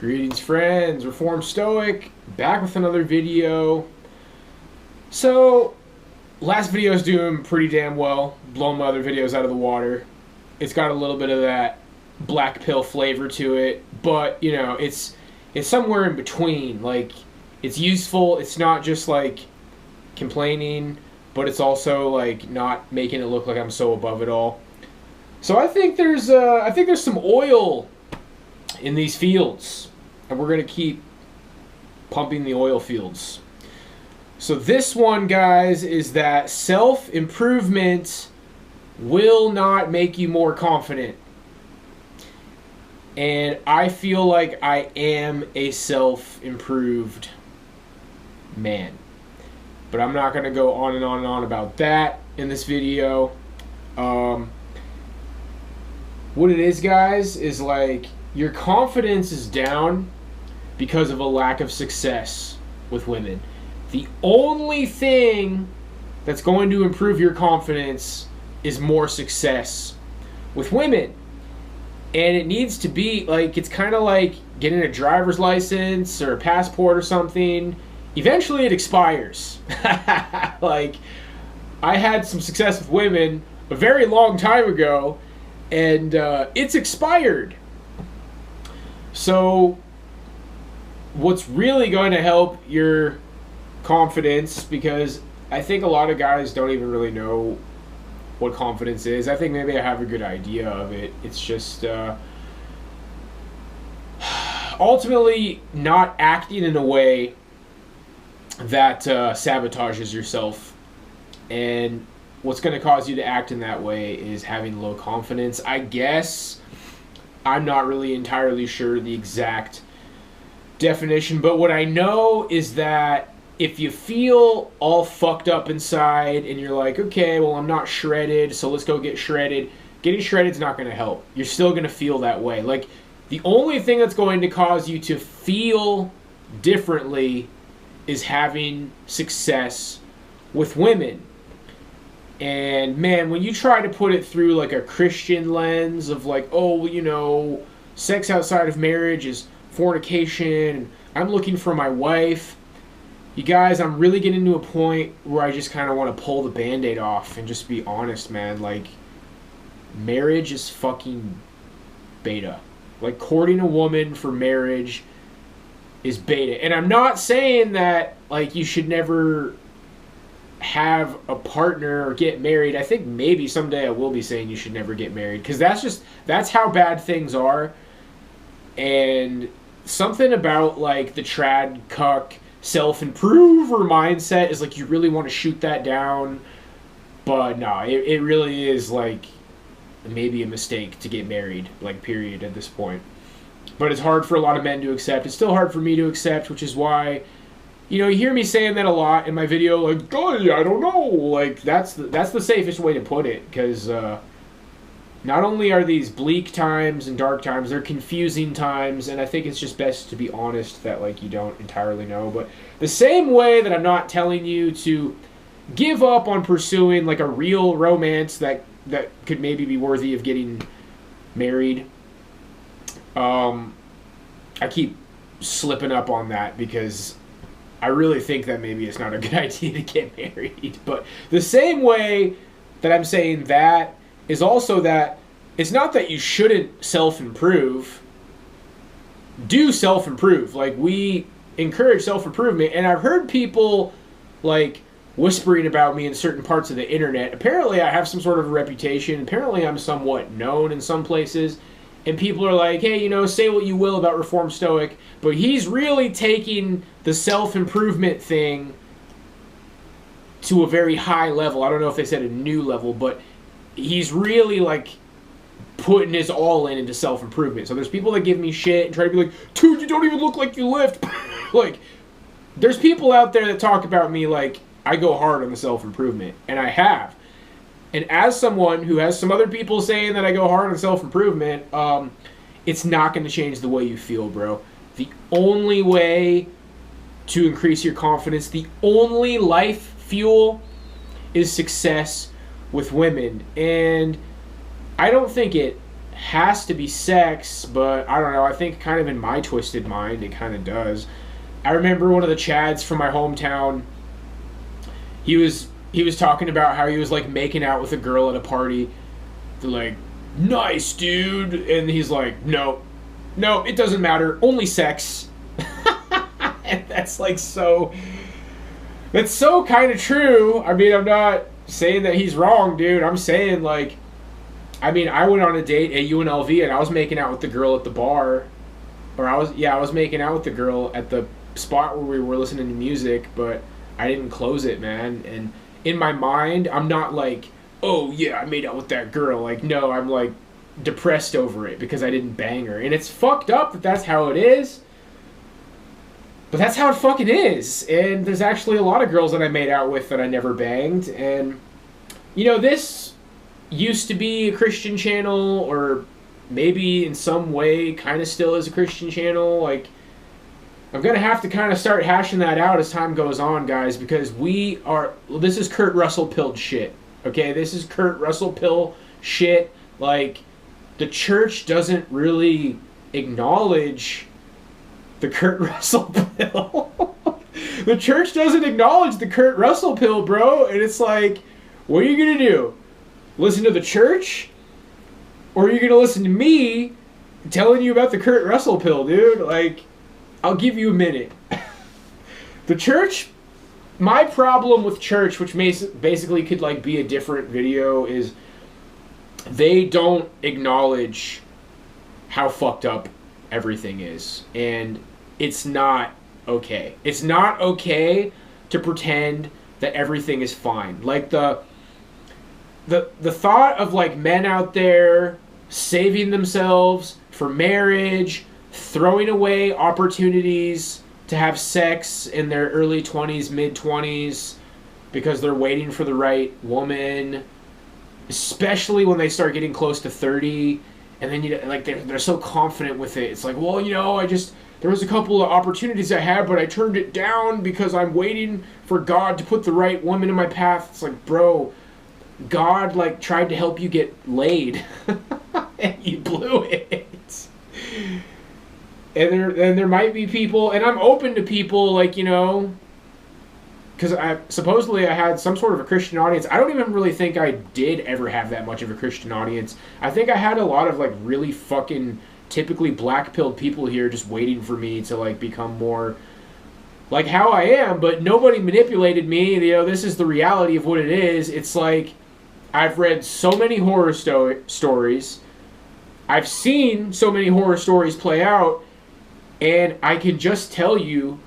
Greetings, friends. Reformed Stoic, back with another video. So, last video is doing pretty damn well, blowing my other videos out of the water. It's got a little bit of that black pill flavor to it, but you know, it's somewhere in between. Like, it's useful. It's not just like complaining, but it's also like not making it look like I'm so above it all. So I think there's some oil in these fields, and we're gonna keep pumping the oil fields. So this one, guys, is that self-improvement will not make you more confident. And I feel like I am a self-improved man. But I'm not going to go on and on and on about that in this video. What it is, guys, is like your confidence is down because of a lack of success with women. The only thing that's going to improve your confidence is more success with women. And it needs to be like, it's kind of like getting a driver's license or a passport or something. Eventually it expires. Like, I had some success with women a very long time ago, and it's expired. So what's really going to help your confidence, because I think a lot of guys don't even really know what confidence is. I think maybe I have a good idea of it. It's just ultimately not acting in a way that sabotages yourself. And what's going to cause you to act in that way is having low confidence, I guess. I'm not really entirely sure the exact definition, but what I know is that if you feel all fucked up inside and you're like, okay, well, I'm not shredded, so let's go get shredded. Getting shredded is not going to help. You're still going to feel that way. Like, the only thing that's going to cause you to feel differently is having success with women. And man, when you try to put it through like a Christian lens of like, oh, you know, sex outside of marriage is fornication, I'm looking for my wife. You guys, I'm really getting to a point where I just kind of want to pull the Band-Aid off and just be honest, man. Like, marriage is fucking beta. Like, courting a woman for marriage is beta. And I'm not saying that, like, you should never have a partner or get married. I think maybe someday I will be saying you should never get married, because that's how bad things are. And something about, like, the trad cuck self-improver mindset is like you really want to shoot that down, but no, it really is like maybe a mistake to get married, like, period, at this point. But it's hard for a lot of men to accept. It's still hard for me to accept, which is why, you know, you hear me saying that a lot in my video, like, oh, I don't know, like, that's the safest way to put it, because not only are these bleak times and dark times, they're confusing times, and I think it's just best to be honest that, like, you don't entirely know. But the same way that I'm not telling you to give up on pursuing, like, a real romance that could maybe be worthy of getting married, I keep slipping up on that because I really think that maybe it's not a good idea to get married. But the same way that I'm saying that is also that it's not that you shouldn't self-improve. Do self-improve. Like, we encourage self-improvement, and I've heard people, like, whispering about me in certain parts of the internet. Apparently I have some sort of a reputation. Apparently I'm somewhat known in some places, and people are like, hey, you know, say what you will about Reformed Stoic, but he's really taking the self-improvement thing to a very high level. I don't know if they said a new level, but he's really, like, putting his all into self-improvement. So there's people that give me shit and try to be like, dude, you don't even look like you lift. Like, there's people out there that talk about me like I go hard on the self-improvement, and I have. And as someone who has some other people saying that I go hard on self-improvement, it's not going to change the way you feel, bro. The only way to increase your confidence, the only life fuel, is success with women. And I don't think it has to be sex, but I don't know. I think kind of in my twisted mind, it kind of does. I remember one of the Chads from my hometown. He was talking about how he was like making out with a girl at a party. They're like, "Nice, dude," and he's like, "No, it doesn't matter. Only sex." And that's like so. That's so kind of true. I mean, I'm not saying that he's wrong, dude. I'm saying like, I mean, I went on a date at UNLV and I was making out with the girl at the bar, or I was making out with the girl at the spot where we were listening to music, but I didn't close it, man. And in my mind, I'm not like, oh yeah, I made out with that girl. Like, no, I'm like depressed over it because I didn't bang her, and it's fucked up that that's how it is. But that's how it fucking is. And there's actually a lot of girls that I made out with that I never banged. And, you know, this used to be a Christian channel, or maybe in some way kind of still is a Christian channel. Like, I'm going to have to kind of start hashing that out as time goes on, guys, because this is Kurt Russell pilled shit. Okay, this is Kurt Russell pill shit. Like, the church doesn't really acknowledge the Kurt Russell pill. The church doesn't acknowledge the Kurt Russell pill, bro. And it's like, what are you going to do? Listen to the church? Or are you going to listen to me telling you about the Kurt Russell pill, dude? Like, I'll give you a minute. The church, my problem with church, which basically could like be a different video, is they don't acknowledge how fucked up everything is. And it's not okay. It's not okay to pretend that everything is fine. Like the thought of like men out there saving themselves for marriage, throwing away opportunities to have sex in their early 20s, mid 20s because they're waiting for the right woman, especially when they start getting close to 30. And then they're so confident with it. It's like, well, you know, there was a couple of opportunities I had, but I turned it down because I'm waiting for God to put the right woman in my path. It's like, bro, God like tried to help you get laid, and you blew it. And there might be people, and I'm open to people like, you know, because I had some sort of a Christian audience. I don't even really think I did ever have that much of a Christian audience. I think I had a lot of like really fucking typically black-pilled people here just waiting for me to like become more like how I am, but nobody manipulated me. You know, this is the reality of what it is. It's like, I've read so many horror stories. I've seen so many horror stories play out, and I can just tell you,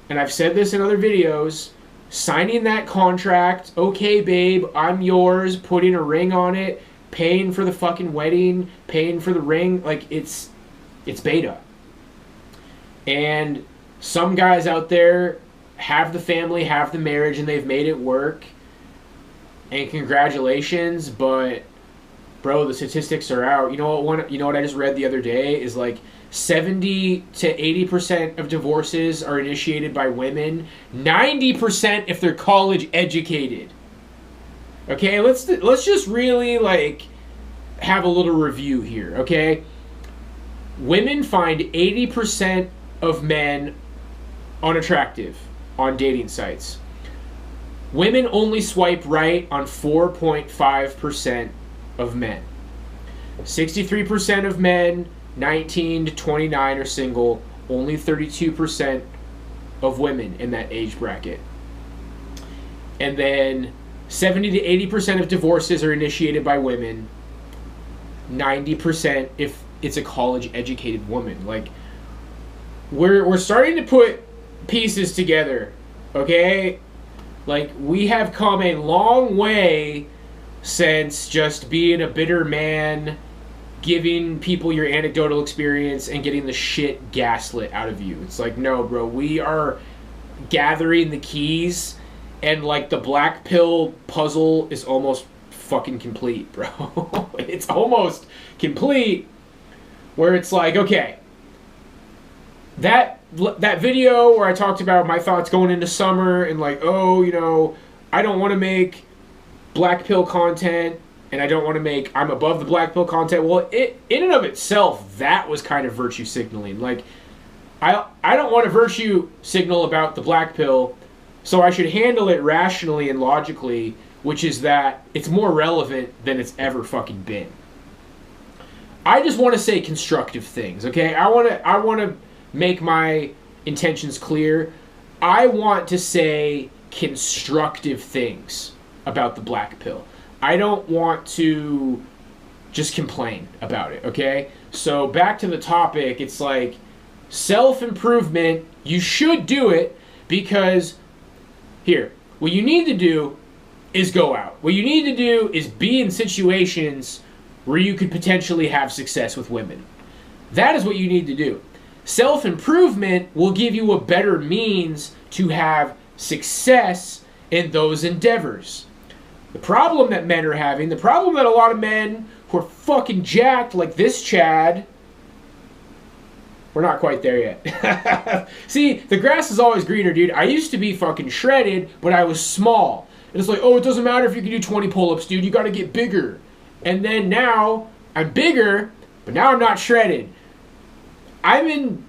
and I've said this in other videos, signing that contract, okay, babe, I'm yours, putting a ring on it, paying for the fucking wedding, paying for the ring, like, it's beta. And some guys out there have the family, have the marriage, and they've made it work. And congratulations, but bro, the statistics are out. You know what I just read the other day is like 70 to 80% of divorces are initiated by women. 90% if they're college educated. Okay, let's just really like have a little review here, okay? Women find 80% of men unattractive on dating sites. Women only swipe right on 4.5% of men. 63% of men 19 to 29 are single. Only 32% of women in that age bracket. And then 70 to 80% of divorces are initiated by women. 90% if it's a college-educated woman. Like, we're starting to put pieces together, okay? Like, we have come a long way since just being a bitter man, giving people your anecdotal experience, and getting the shit gaslit out of you. It's like, no, bro, we are gathering the keys, and, like, the black pill puzzle is almost fucking complete, bro. It's almost complete, where it's like, okay, that video where I talked about my thoughts going into summer, and like, oh, you know, I don't want to make black pill content and I don't want to make, I'm above the black pill content. Well, it, in and of itself, that was kind of virtue signaling. Like, I don't want to virtue signal about the black pill, so I should handle it rationally and logically, which is that it's more relevant than it's ever fucking been. I just want to say constructive things, okay? I want to make my intentions clear. I want to say constructive things about the black pill. I don't want to just complain about it, okay? So back to the topic, it's like self-improvement, you should do it because, here, what you need to do is go out. What you need to do is be in situations where you could potentially have success with women. That is what you need to do. Self-improvement will give you a better means to have success in those endeavors. The problem that men are having, the problem that a lot of men who are fucking jacked like this Chad, we're not quite there yet. See, the grass is always greener, dude. I used to be fucking shredded, but I was small. And it's like, oh, it doesn't matter if you can do 20 pull-ups, dude. You got to get bigger. And then now, I'm bigger, but now I'm not shredded. I'm in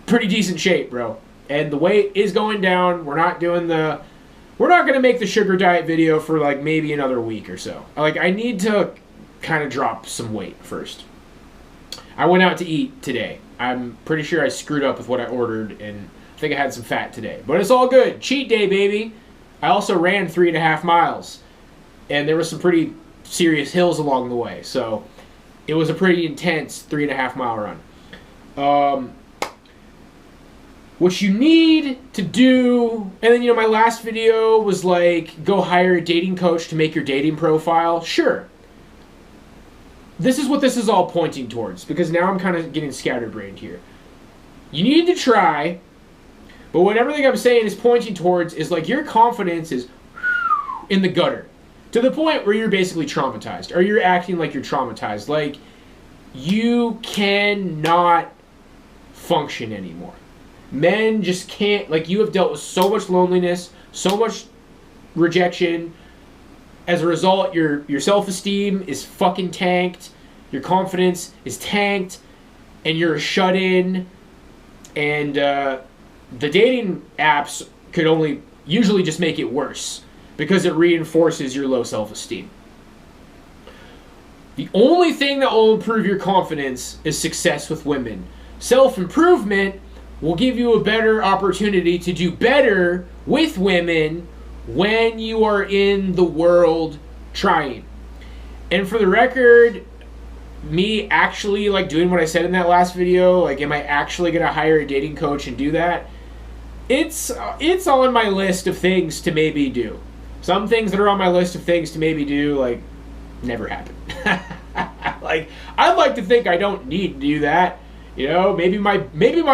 pretty decent shape, bro. And the weight is going down. We're not going to make the sugar diet video for like maybe another week or so. Like, I need to kind of drop some weight first. I went out to eat today. I'm pretty sure I screwed up with what I ordered, and I think I had some fat today. But it's all good. Cheat day, baby. I also ran 3.5 miles. And there were some pretty serious hills along the way. So it was a pretty intense 3.5 mile run. What you need to do, and then, you know, my last video was like, go hire a dating coach to make your dating profile. Sure. This is what this is all pointing towards, because now I'm kind of getting scatterbrained here. You need to try, but what everything I'm saying is pointing towards is like your confidence is in the gutter. To the point where you're basically traumatized, or you're acting like you're traumatized. Like, you cannot function anymore. Men just can't, like, you have dealt with so much loneliness, so much rejection. As a result, your self-esteem is fucking tanked, your confidence is tanked, and you're shut in. And the dating apps could only usually just make it worse, because it reinforces your low self-esteem. The only thing that will improve your confidence is success with women. Self-improvement will give you a better opportunity to do better with women when you are in the world trying. And for the record, me actually like doing what I said in that last video, like, am I actually going to hire a dating coach and do that? It's on my list of things to maybe do. Some things that are on my list of things to maybe do, like, never happen. Like, I'd like to think I don't need to do that. You know, maybe my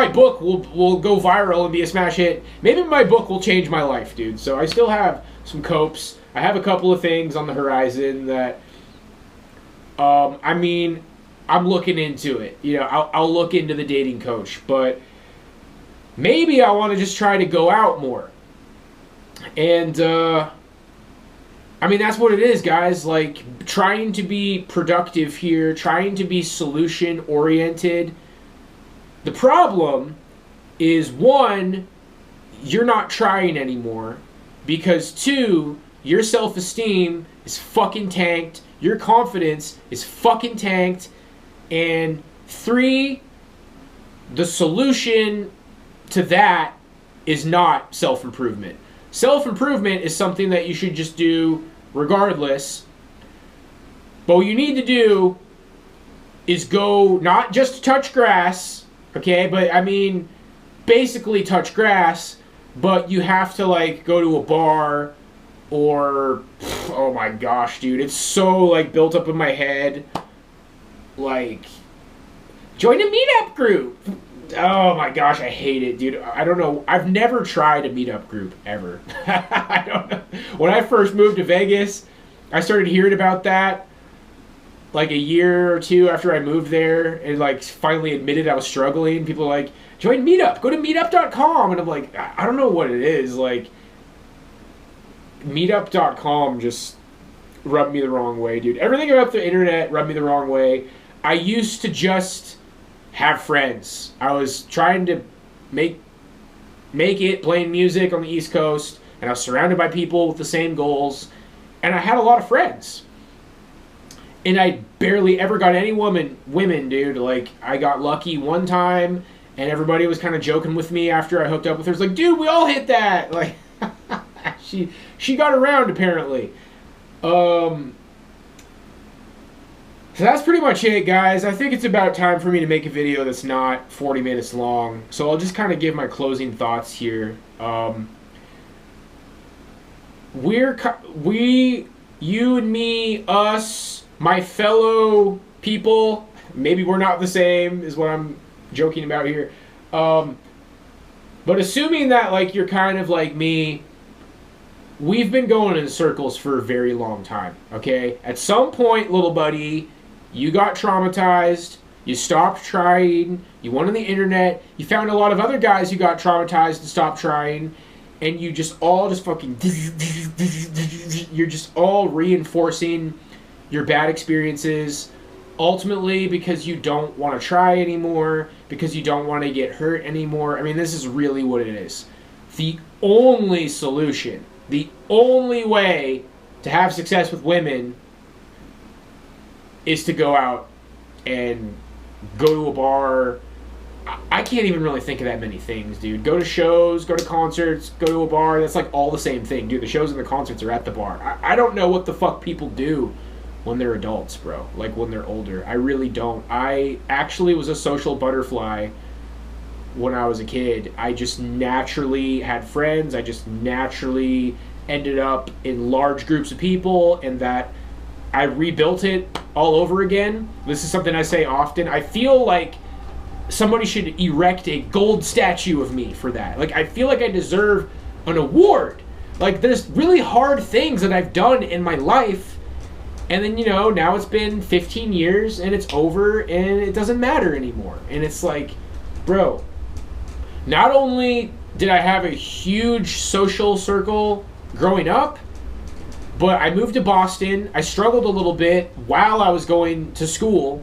book will go viral and be a smash hit. Maybe my book will change my life, dude. So I still have some copes. I have a couple of things on the horizon that, I mean, I'm looking into it. You know, I'll look into the dating coach, but maybe I want to just try to go out more. And, I mean, that's what it is, guys. Like, trying to be productive here, trying to be solution-oriented. The problem is, one, you're not trying anymore, because two, your self-esteem is fucking tanked, your confidence is fucking tanked, and three, the solution to that is not self-improvement. Self-improvement is something that you should just do regardless, but what you need to do is go not just touch grass, okay, but I mean basically touch grass, but you have to like go to a bar or, oh my gosh, dude, it's so like built up in my head, like, join a meetup group. Oh my gosh, I hate it, dude. I don't know. I've never tried a meetup group ever. I don't know. When I first moved to Vegas, I started hearing about that like a year or two after I moved there, and like finally admitted I was struggling. People are like, join Meetup. Go to meetup.com. And I'm like, I don't know what it is. Like, meetup.com just, rubbed me the wrong way, dude. Everything about the internet rubbed me the wrong way. I used to just have friends. I was trying to make it playing music on the East Coast, and I was surrounded by people with the same goals, and I had a lot of friends. And I barely ever got any women, dude. Like, I got lucky one time, and everybody was kind of joking with me after I hooked up with her. It's like, dude, we all hit that. Like, she got around, apparently. So that's pretty much it, guys. I think it's about time for me to make a video that's not 40 minutes long. So I'll just kind of give my closing thoughts here. You and me, us, my fellow people, maybe we're not the same, is what I'm joking about here. But assuming that, like, you're kind of like me, we've been going in circles for a very long time, okay? At some point, little buddy, you got traumatized, you stopped trying, you went on the internet, you found a lot of other guys who got traumatized and stopped trying, and you just fucking, you're just all reinforcing your bad experiences, ultimately because you don't want to try anymore, because you don't want to get hurt anymore. I mean, this is really what it is. The only solution, the only way to have success with women is to go out and go to a bar. I can't even really think of that many things, dude. Go to shows, go to concerts, go to a bar. That's like all the same thing, dude. The shows and the concerts are at the bar. I don't know what the fuck people do when they're adults, bro. Like, when they're older. I really don't. I actually was a social butterfly when I was a kid. I just naturally had friends. I just naturally ended up in large groups of people, and that I rebuilt it all over again. This is something I say often. I feel like somebody should erect a gold statue of me for that. Like, I feel like I deserve an award. Like, there's really hard things that I've done in my life, and then, you know, now it's been 15 years, and it's over, and it doesn't matter anymore. And it's like, bro, not only did I have a huge social circle growing up, but I moved to Boston. I struggled a little bit while I was going to school.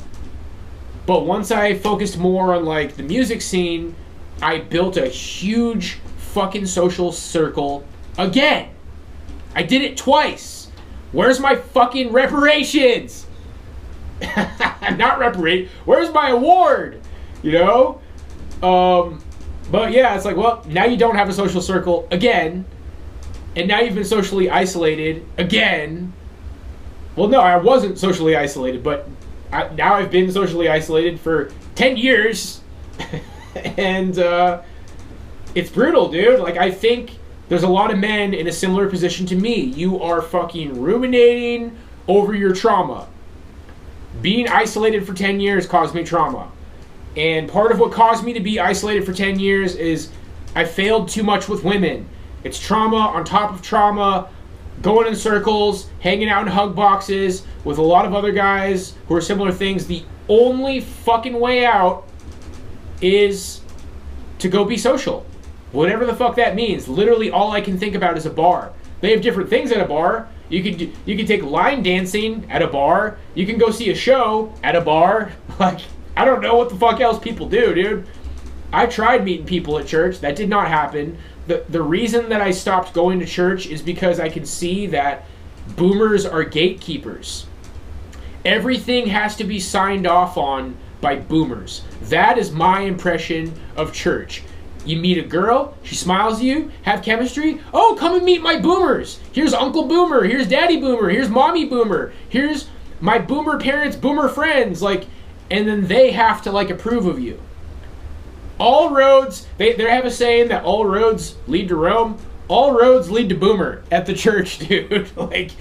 But once I focused more on, like, the music scene, I built a huge fucking social circle again. I did it twice. Where's my fucking reparations? Not reparate. Where's my award? You know? But yeah, it's like, well, now you don't have a social circle again. And now you've been socially isolated again. Well, no, I wasn't socially isolated, but now I've been socially isolated for 10 years. And it's brutal, dude. Like, I think there's a lot of men in a similar position to me. You are fucking ruminating over your trauma. Being isolated for 10 years caused me trauma. And part of what caused me to be isolated for 10 years is I failed too much with women. It's trauma on top of trauma, going in circles, hanging out in hug boxes with a lot of other guys who are similar things. The only fucking way out is to go be social. Whatever the fuck that means. Literally all I can think about is a bar. They have different things at a bar. You can take line dancing at a bar. You can go see a show at a bar. Like, I don't know what the fuck else people do, dude. I tried meeting people at church. That did not happen. The reason that I stopped going to church is because I can see that boomers are gatekeepers. Everything has to be signed off on by boomers. That is my impression of church. You meet a girl, she smiles at you, have chemistry. Oh, come and meet my boomers. Here's Uncle Boomer, here's Daddy Boomer, here's Mommy Boomer, here's my boomer parents, boomer friends. Like, and then they have to, like, approve of you. All roads, they have a saying that all roads lead to Rome. All roads lead to boomer at the church, dude. Like,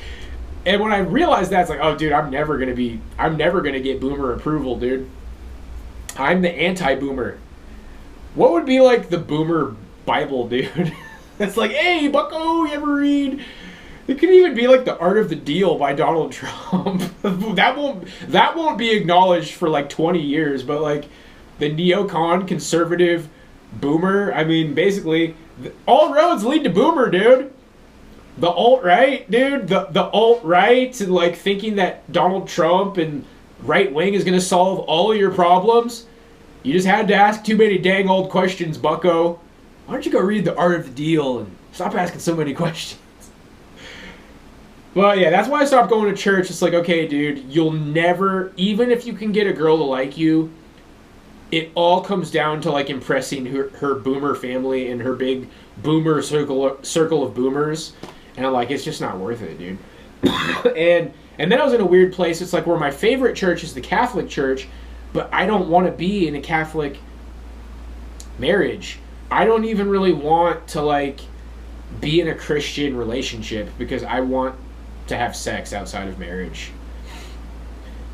and when I realized that, it's like, oh, dude, I'm never gonna get boomer approval, dude. I'm the anti-boomer. What would be like the boomer Bible, dude? It's like, hey, bucko, you ever read? It could even be like The Art of the Deal by Donald Trump. that won't be acknowledged for like 20 years, but like the neocon conservative boomer, I mean, basically, all roads lead to boomer, dude. The alt-right, dude, the alt-right, and like thinking that Donald Trump and right wing is gonna solve all of your problems. You just had to ask too many dang old questions, bucko. Why don't you go read The Art of the Deal and stop asking so many questions? Well, yeah, that's why I stopped going to church. It's like, okay, dude, you'll never, even if you can get a girl to like you, it all comes down to like impressing her boomer family and her big boomer circle of boomers. And I'm like, it's just not worth it, dude. and then I was in a weird place. It's like where my favorite church is the Catholic Church, but I don't want to be in a Catholic marriage. I don't even really want to like be in a Christian relationship because I want to have sex outside of marriage.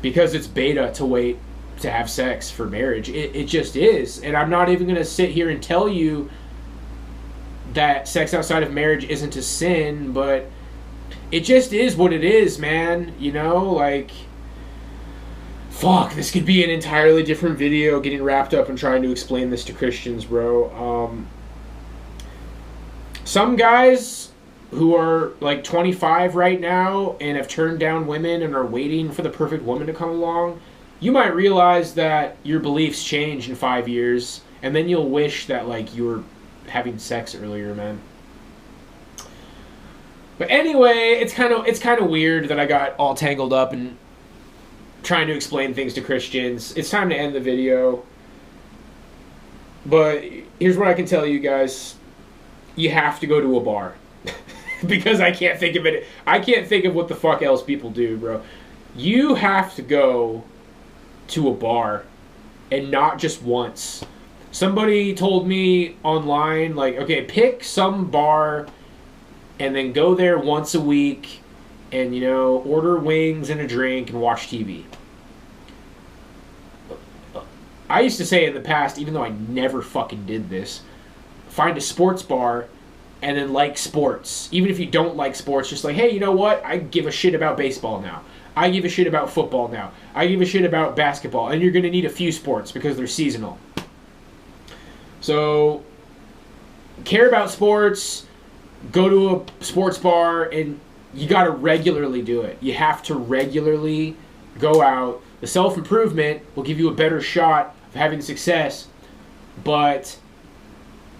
Because it's beta to wait to have sex for marriage. It just is. And I'm not even going to sit here and tell you that sex outside of marriage isn't a sin, but it just is what it is, man. You know, like, fuck, this could be an entirely different video getting wrapped up and trying to explain this to Christians, bro. Some guys who are like 25 right now and have turned down women and are waiting for the perfect woman to come along, you might realize that your beliefs change in 5 years, and then you'll wish that like you were having sex earlier, man. But anyway, it's kind of weird that I got all tangled up in trying to explain things to Christians. It's time to end the video. But here's what I can tell you guys. You have to go to a bar. Because I can't think of it. I can't think of what the fuck else people do, bro. You have to go to a bar, and not just once. Somebody told me online, like, okay, pick some bar and then go there once a week and, you know, order wings and a drink and watch TV. I used to say in the past, even though I never fucking did this, find a sports bar and then like sports. Even if you don't like sports, just like, hey, you know what? I give a shit about baseball now. I give a shit about football now. I give a shit about basketball. And you're going to need a few sports because they're seasonal. So, care about sports, go to a sports bar, and you got to regularly do it. You have to regularly go out. The self-improvement will give you a better shot of having success, but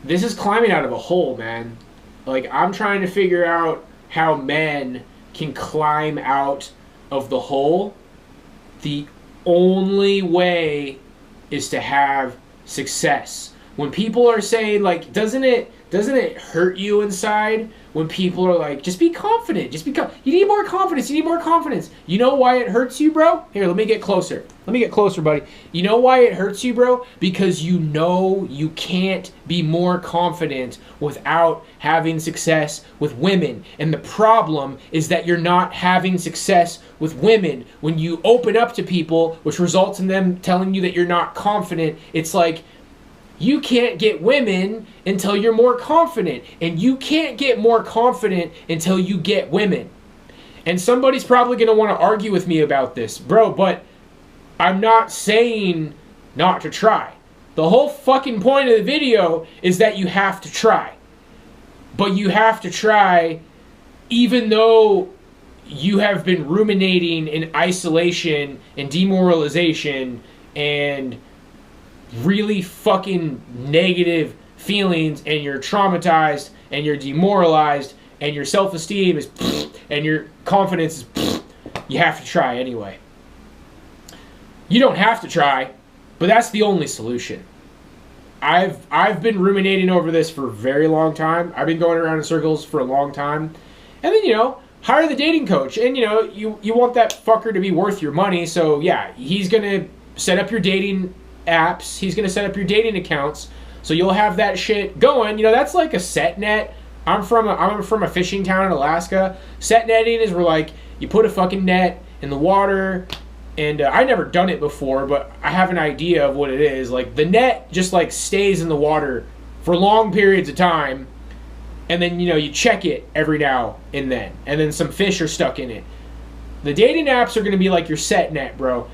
this is climbing out of a hole, man. Like, I'm trying to figure out how men can climb out of the hole. The only way is to have success. When people are saying, like, doesn't it hurt you inside when people are like, just be confident, you need more confidence, You know why it hurts you, bro? Here, let me get closer, buddy. You know why it hurts you, bro? Because you know you can't be more confident without having success with women. And the problem is that you're not having success with women. When you open up to people, which results in them telling you that you're not confident, it's like, you can't get women until you're more confident. And you can't get more confident until you get women. And somebody's probably going to want to argue with me about this. Bro, but I'm not saying not to try. The whole fucking point of the video is that you have to try. But you have to try even though you have been ruminating in isolation and demoralization and really fucking negative feelings, and you're traumatized and you're demoralized and your self-esteem is and your confidence is you have to try anyway. You don't have to try, but that's the only solution. I've been ruminating over this for a very long time. I've been going around in circles for a long time. And then, you know, hire the dating coach. And, you know, you want that fucker to be worth your money. So, yeah, he's going to set up your dating apps. He's going to set up your dating accounts. So you'll have that shit going. You know, that's like a set net. I'm from a fishing town in Alaska. Set netting is where, like, you put a fucking net in the water. And I've never done it before, but I have an idea of what it is. Like, the net just, like, stays in the water for long periods of time. And then, you know, you check it every now and then. And then some fish are stuck in it. The dating apps are going to be like your set net, bro.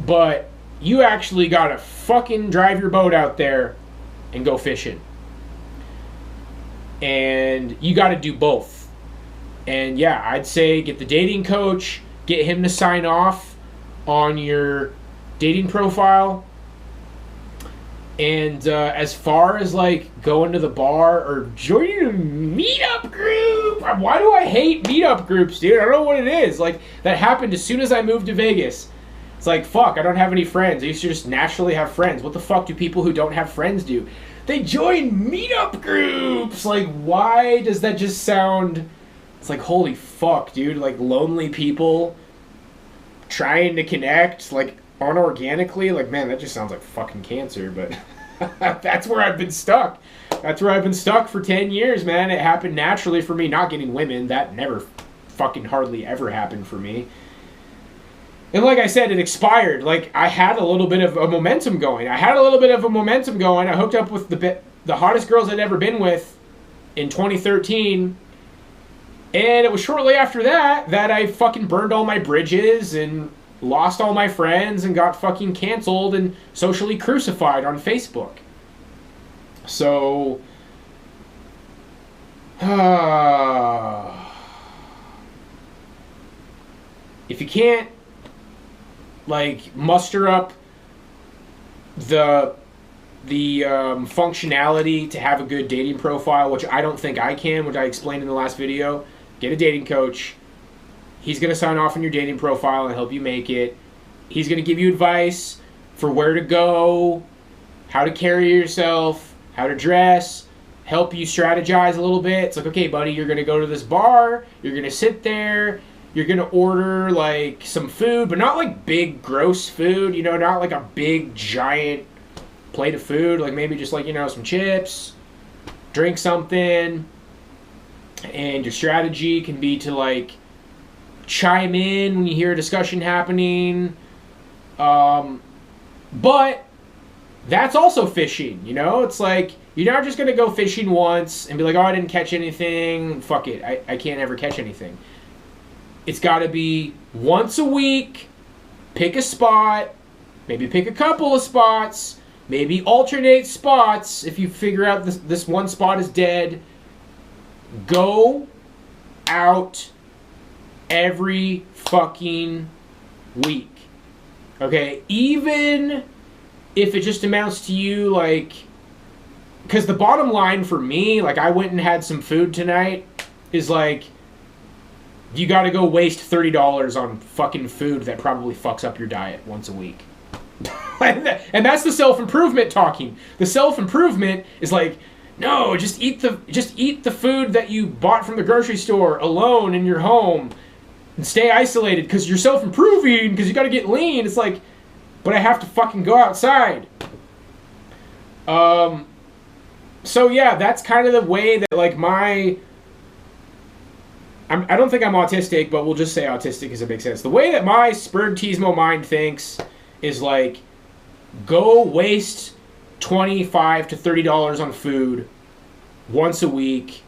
But you actually got to fucking drive your boat out there and go fishing. And you got to do both. And yeah, I'd say get the dating coach, get him to sign off on your dating profile. And as far as like going to the bar or joining a meetup group, why do I hate meetup groups, dude? I don't know what it is. Like, that happened as soon as I moved to Vegas. It's like, fuck, I don't have any friends. I used to just naturally have friends. What the fuck do people who don't have friends do? They join meetup groups. Like, why does that just sound... It's like, holy fuck, dude. Like, lonely people trying to connect, like, unorganically. Like, man, that just sounds like fucking cancer, but that's where I've been stuck. That's where I've been stuck for 10 years, man. It happened naturally for me, not getting women. That never fucking hardly ever happened for me. And like I said, it expired. Like, I had a little bit of a momentum going. I hooked up with the hottest girls I'd ever been with in 2013. And it was shortly after that I fucking burned all my bridges and lost all my friends and got fucking canceled and socially crucified on Facebook. So, if you can't, like, muster up the functionality to have a good dating profile, which I don't think I can, which I explained in the last video, get a dating coach. He's going to sign off on your dating profile and help you make it. He's going to give you advice for where to go, how to carry yourself, how to dress, help you strategize a little bit. It's like, okay, buddy, you're going to go to this bar, you're going to sit there, you're going to order, like, some food, but not, like, big, gross food, you know, not, like, a big, giant plate of food, like, maybe just, like, you know, some chips, drink something, and your strategy can be to, like, chime in when you hear a discussion happening, but that's also fishing, you know? It's like, you're not just going to go fishing once and be like, oh, I didn't catch anything, fuck it, I can't ever catch anything. It's got to be once a week, pick a spot, maybe pick a couple of spots, maybe alternate spots if you figure out this one spot is dead. Go out every fucking week. Okay? Even if it just amounts to you, like... Because the bottom line for me, like, I went and had some food tonight, is like... You gotta go waste $30 on fucking food that probably fucks up your diet once a week. And that's the self-improvement talking. The self-improvement is like, no, just eat the food that you bought from the grocery store alone in your home and stay isolated because you're self-improving because you gotta get lean. It's like, but I have to fucking go outside. So yeah, that's kind of the way that, like, I don't think I'm autistic, but we'll just say autistic because it makes sense. The way that my Spergtismo mind thinks is like, go waste $25 to $30 on food once a week,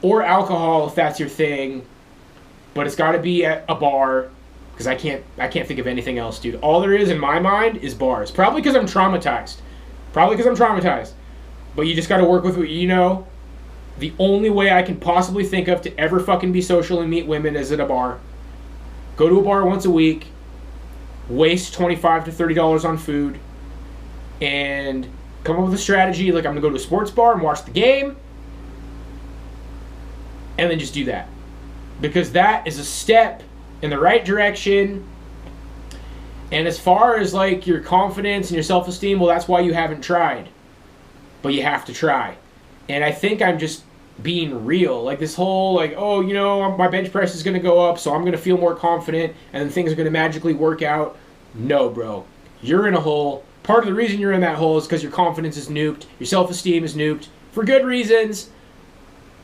or alcohol if that's your thing, but it's got to be at a bar because I can't think of anything else, dude. All there is in my mind is bars. Probably because I'm traumatized. But you just got to work with what you know. The only way I can possibly think of to ever fucking be social and meet women is at a bar. Go to a bar once a week, waste $25 to $30 on food, and come up with a strategy like, I'm going to go to a sports bar and watch the game, and then just do that. Because that is a step in the right direction. And as far as, like, your confidence and your self-esteem, well, that's why you haven't tried. But you have to try. And I think I'm just being real. Like, this whole, like, oh, you know, my bench press is going to go up, so I'm going to feel more confident, and then things are going to magically work out. No, bro. You're in a hole. Part of the reason you're in that hole is because your confidence is nuked. Your self-esteem is nuked. For good reasons.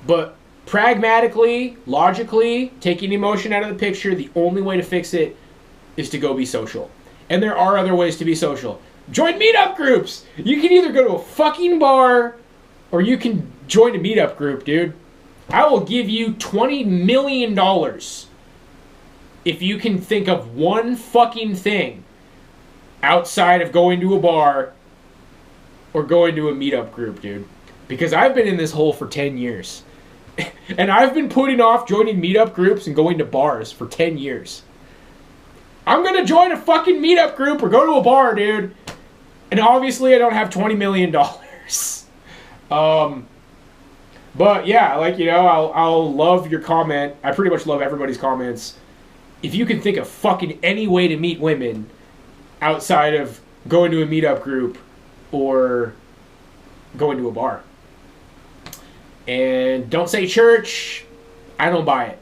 But pragmatically, logically, taking emotion out of the picture, the only way to fix it is to go be social. And there are other ways to be social. Join meetup groups! You can either go to a fucking bar, or you can join a meetup group, dude. I will give you $20 million if you can think of one fucking thing outside of going to a bar or going to a meetup group, dude. Because I've been in this hole for 10 years. And I've been putting off joining meetup groups and going to bars for 10 years. I'm going to join a fucking meetup group or go to a bar, dude. And obviously I don't have $20 million. But yeah, like, you know, I'll love your comment. I pretty much love everybody's comments. If you can think of fucking any way to meet women outside of going to a meetup group or going to a bar. And don't say church. I don't buy it.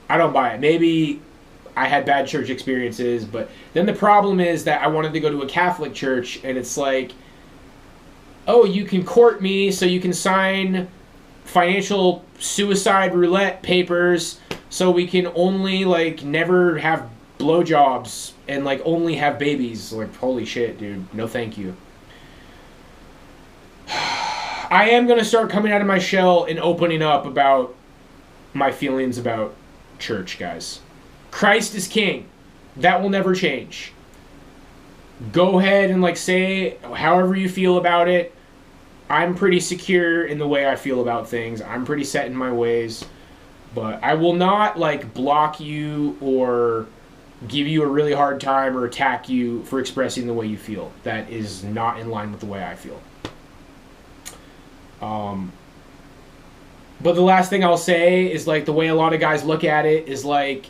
I don't buy it. Maybe I had bad church experiences, but then the problem is that I wanted to go to a Catholic church, and it's like, oh, you can court me so you can sign financial suicide roulette papers so we can only, like, never have blowjobs and, like, only have babies. Like, holy shit, dude. No thank you. I am going to start coming out of my shell and opening up about my feelings about church, guys. Christ is king. That will never change. Go ahead and, like, say however you feel about it. I'm pretty secure in the way I feel about things. I'm pretty set in my ways. But I will not, like, block you or give you a really hard time or attack you for expressing the way you feel. That is not in line with the way I feel. But the last thing I'll say is, like, the way a lot of guys look at it is, like,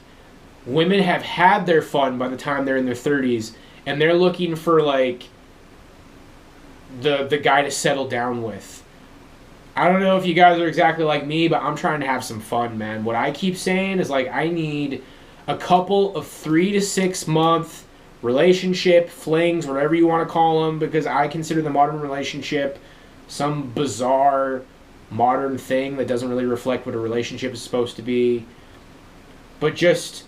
women have had their fun by the time they're in their 30s, and they're looking for, like, the guy to settle down with. I don't know if you guys are exactly like me, but I'm trying to have some fun, man. What I keep saying is, like, I need a couple of 3 to 6 month relationship, flings, whatever you want to call them, because I consider the modern relationship some bizarre modern thing that doesn't really reflect what a relationship is supposed to be. But just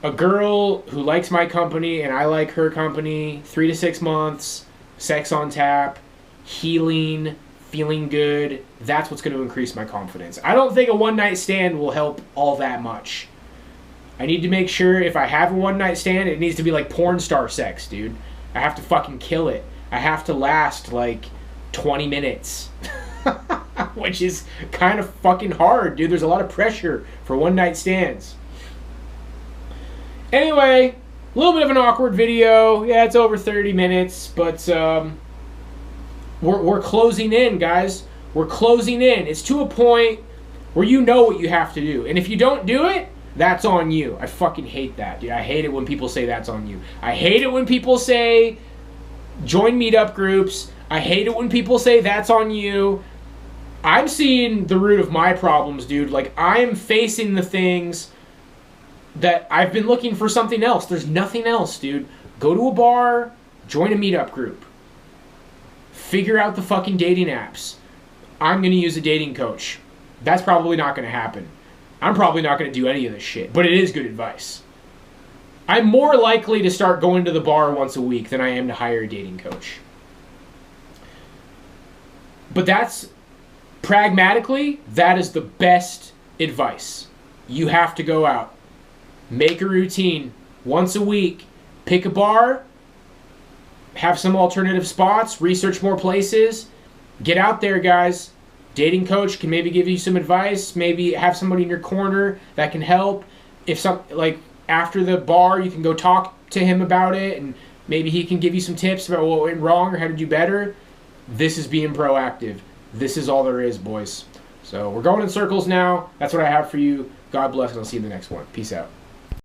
a girl who likes my company and I like her company, 3 to 6 months, sex on tap, healing, feeling good. That's what's going to increase my confidence. I don't think a one-night stand will help all that much. I need to make sure if I have a one-night stand, it needs to be like porn star sex, dude. I have to fucking kill it. I have to last like 20 minutes. Which is kind of fucking hard, dude. There's a lot of pressure for one-night stands. Anyway, a little bit of an awkward video. Yeah, it's over 30 minutes, but we're closing in, guys. We're closing in. It's to a point where you know what you have to do. And if you don't do it, that's on you. I fucking hate that, dude. I hate it when people say that's on you. I hate it when people say join meetup groups. I hate it when people say that's on you. I'm seeing the root of my problems, dude. Like, I'm facing the things that I've been looking for something else. There's nothing else, dude. Go to a bar, join a meetup group. Figure out the fucking dating apps. I'm going to use a dating coach. That's probably not going to happen. I'm probably not going to do any of this shit, but it is good advice. I'm more likely to start going to the bar once a week than I am to hire a dating coach. But that's, pragmatically, that is the best advice. You have to go out. Make a routine once a week. Pick a bar. Have some alternative spots. Research more places. Get out there, guys. Dating coach can maybe give you some advice. Maybe have somebody in your corner that can help. If some, like, after the bar, you can go talk to him about it, and maybe he can give you some tips about what went wrong or how to do better. This is being proactive. This is all there is, boys. So we're going in circles now. That's what I have for you. God bless, and I'll see you in the next one. Peace out.